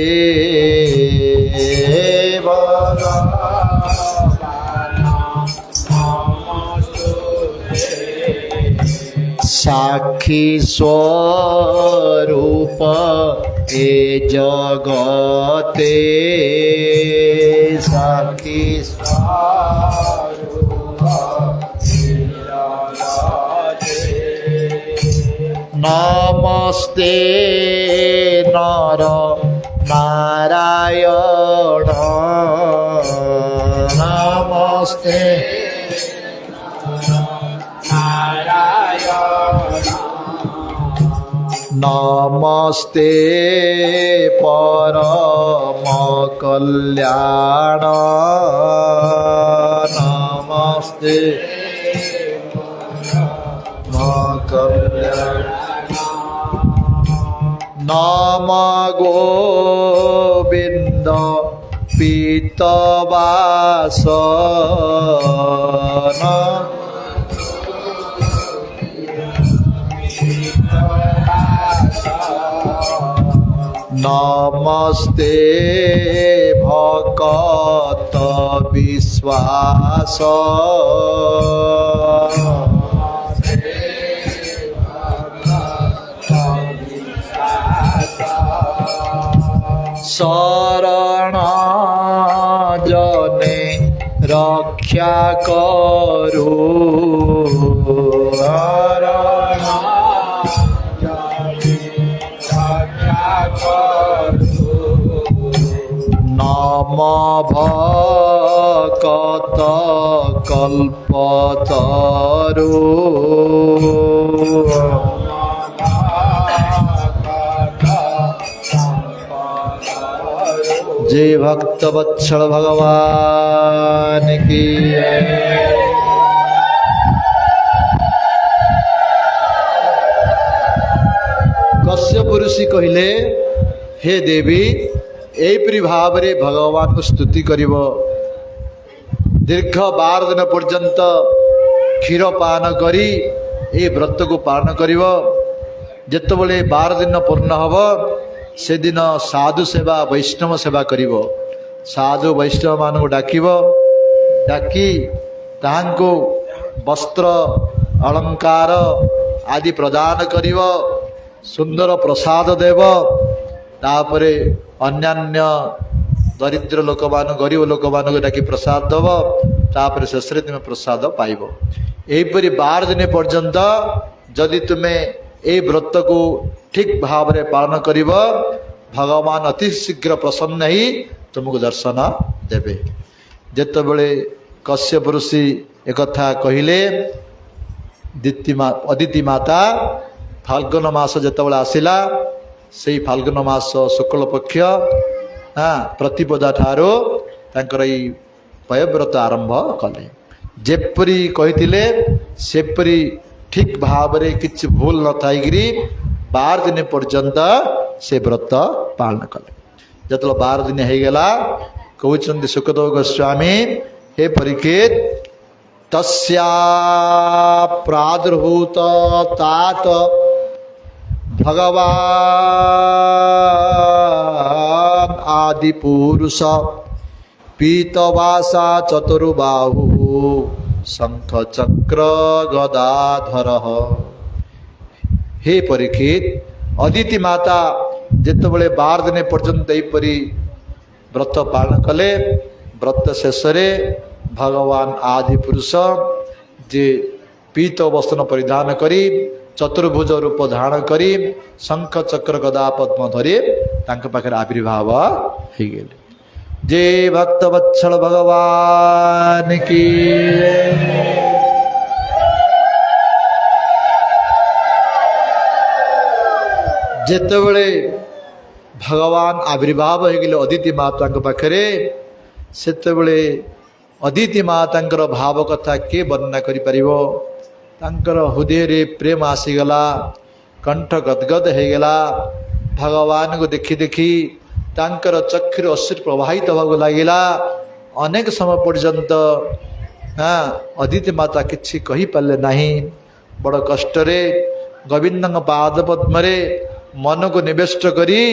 साक्षी स्वरूप ए जगते साक्षी नमस्ते नर नारायण नमस्ते नमस्ते परम कल्याण नमस्ते कल्याण नम गोविंद पीतवासन नमस्ते भक्त विश्वास शरण जने रक्षा करू शरण जने रक्षा करू नाम भक्त कल्पतरू जय भक्त वत्सल भगवान की। कश्यप ऋषि कहले हे देवी एपरी भाव रे भगवान को स्तुति करिव दीर्घ 12 दिन पर्यंत क्षीर पान करी ए व्रत को पालन करिव जेतबले 12 दिन पूर्ण हब से दिन साधु सेवा वैष्णव सेवा करिव साधु वैष्णव मान को डाकिव डाकी ताहांको वस्त्र अलंकार आदि प्रदान करिव सुंदर प्रसाद देव तापरे अन्यान्य दरिद्र लोक मान गरीब लोक मान को डाकी प्रसाद दब तापरे शेष तुम प्रसाद पाइब एपरी 12 दिन पर्यंत जदि तुम्हें ए व्रत को ठीक भाव रे पालन करिव भगवान अति शीघ्र प्रसन्न ही तुमको दर्शन देवे जेतबले कश्यप ऋषि एक कथा कहिले अदिति माता फाल्गुन मास जेतबले आसिला से फाल्गुन मास शुक्ल पक्ष प्रतिपदा ठारो तांकर ई पयव्रत आरंभ कले जेपरी कहिथिले सेपरी ठीक भाव रे किछि भूल न थाइगिरी 12 दिन पर्यंत से व्रत पालन कले जतलो 12 दिन हो गला कहउचंदी सुखदेव गोस्वामी हे परीक्षित तस्या प्रादुर्भूत तात भगवान आदि पुरुष पीतवासा चतुर्बाहु शंख चक्र गदाधर हे परीक्षित अदिति माता जेतबले 12 दिन पर्यंत एपरी व्रत पालन कले व्रत शेष भगवान आदि पुरुष जे पीत वस्त्र परिधान करी चतुर्भुज रूप धारण करी शंख चक्र गदा पद्म धरी तांक पाखरे आविर्भाव हो गेले जय भक्त वत्सल भगवान की। जेतबले भगवान आविर्भाव हो गले अदिति माता पाखरे सेतबले अदिति मातांकर भाव कथा के वर्णना करि परिबो तांकर हृदय रे प्रेम आसीगला कंठ गदगद हो गला भगवान को देखी देखी तांकर चक्षुर अश्रु प्रवाहित होगा लगिला अनेक समय पर्यंत अदिति माता किछि कहि पाले नाही बड़ कष्ट रे गोविंद पाद पद्म रे मन को निवेष्ट करी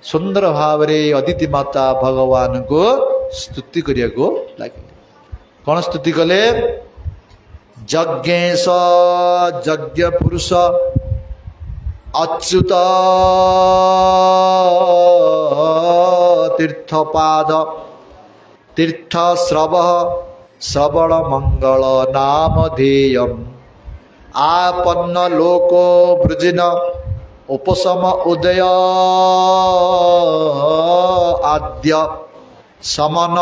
सुंदर भाव रे अदिति माता भगवान को स्तुति करिया को लगे कौन स्तुति कले यज्ञेश यज्ञ पुरुष अच्युत तीर्थपाद तीर्थ श्रव श्रवण मंगल नामधेयम् आपन्न लोको वृजिन उपशम उदय आद्य समन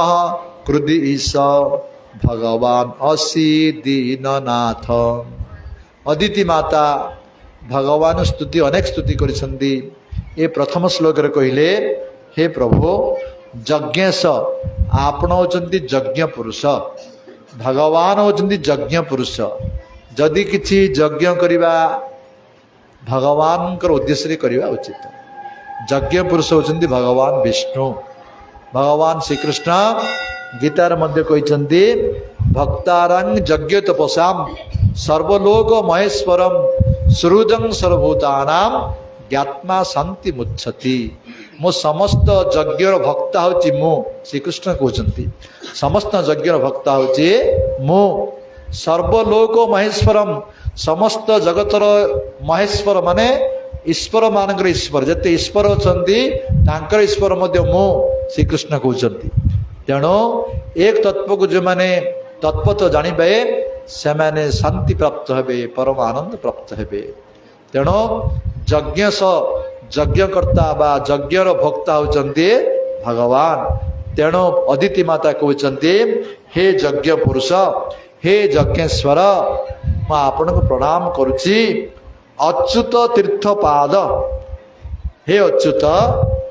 कृदि ईश भगवान असी दीननाथ। अदिति माता भगवान स्तुति अनेक स्तुति करिसंदी ए प्रथम श्लोक रे कहिले हे प्रभु यज्ञेश आपण होचंती यज्ञ पुरुष भगवान होचंती यज्ञ पुरुष जदि किछि यज्ञ करिबा भगवान उद्देश्य करवा उचित यज्ञ पुरुष होचंती भगवान विष्णु भगवान श्रीकृष्ण गीतार मध्य कहते भक्तारंग यज्ञ तपसाम सर्वलोक महेश्वरम सुहृदं सर्वभूतानां ज्ञात्मा शांति मुच्छति मो समस्त यज्ञर भक्ता होची मो श्रीकृष्ण कहते समस्त यज्ञर भक्ता होची मो सर्वलोक महेश्वरम समस्त जगतर महेश्वर माने ईश्वर मानकर ईश्वर जते ईश्वर अछंती तांकर ईश्वर मध्य मो श्रीकृष्ण कहउचंती। तेणु एक तत्व को जो माने तत्वत जानिबे से माने शांति प्राप्त हेबे, परम आनंद प्राप्त हेबे। तेणु यज्ञकर्ता बा यज्ञर भोक्ता होचंती भगवान। तेणु अदिति माता कहउचंती हे यज्ञ पुरुष, हे यज्ञेश्वर, मैं आपण को प्रणाम करुची। अच्युत तीर्थपाद, हे अच्युत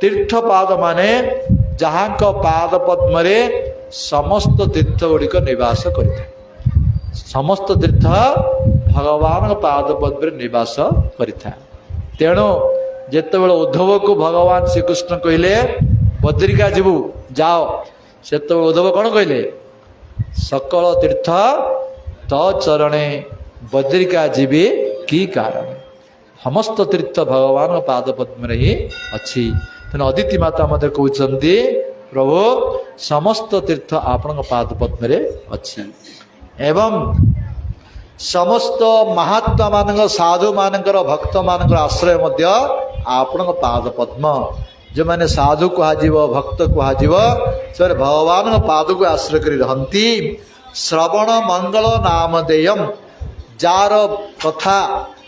तीर्थपाद माने जहाँ पाद पद्म रे समस्त तीर्थ गुड़िक निवास करिଥାଏ। समस्त तीर्थ भगवान पाद पद्म रे निवास करिଥାଏ। तेणु जेतेबेले उद्धव को भगवान श्रीकृष्ण कहले बद्रिका जीवु जाओ, सेत उद्धव कौन कहले सकल तीर्थ तो चरणे बद्रिका जीवी की कारण। समस्त तीर्थ भगवान पाद पद्म रे ही अच्छी। तेना अदिति माता मत कहते प्रभु समस्त तीर्थ आपण पाद पद्म रे अच्छी। एवं समस्त महात्मा मान साधु मानकर भक्त मानकर आश्रय मध्य आपण पाद पद्म। जो माने साधु कह भक्त कह से भगवान पाद को आश्रय कर रहती। श्रवण मंगल नामधेयम, जार कथा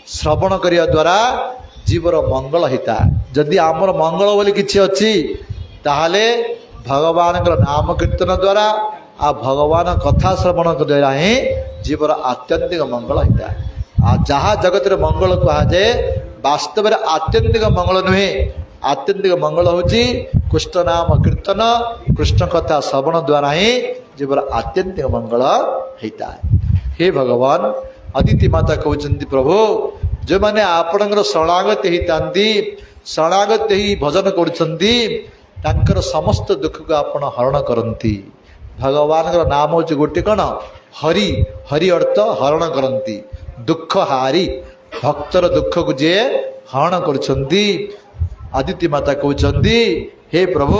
श्रवण करिया द्वारा जीवर मंगल हिता। जदि आमर मंगल बोली किछि अछि ताहाले भगवान नाम कीर्तन द्वारा आ भगवान कथा श्रवण द्वारा ही जीवर आत्यंतिक मंगल हिता। आ जहाँ जगत रे मंगल कहा जाए वास्तव में आत्यंतिक मंगल नुहे। आत्यंतिक मंगल होची कृष्ण नाम कीर्तन, कृष्ण कथा श्रवण द्वारा ही जीवर आत्यंतिक मंगल हिता। हे भगवान अदिति माता कहते प्रभु जो मैंने आपणकर शरणागत होती, शरणागत ही भजन कर समस्त दुख को आपण हरण करती। भगवान नाम हूँ गोटे कौन हरि, हरि अर्थ हरण करती, दुख हारी भक्तर दुख को जे हरण कर। अदिति माता कहते हे प्रभु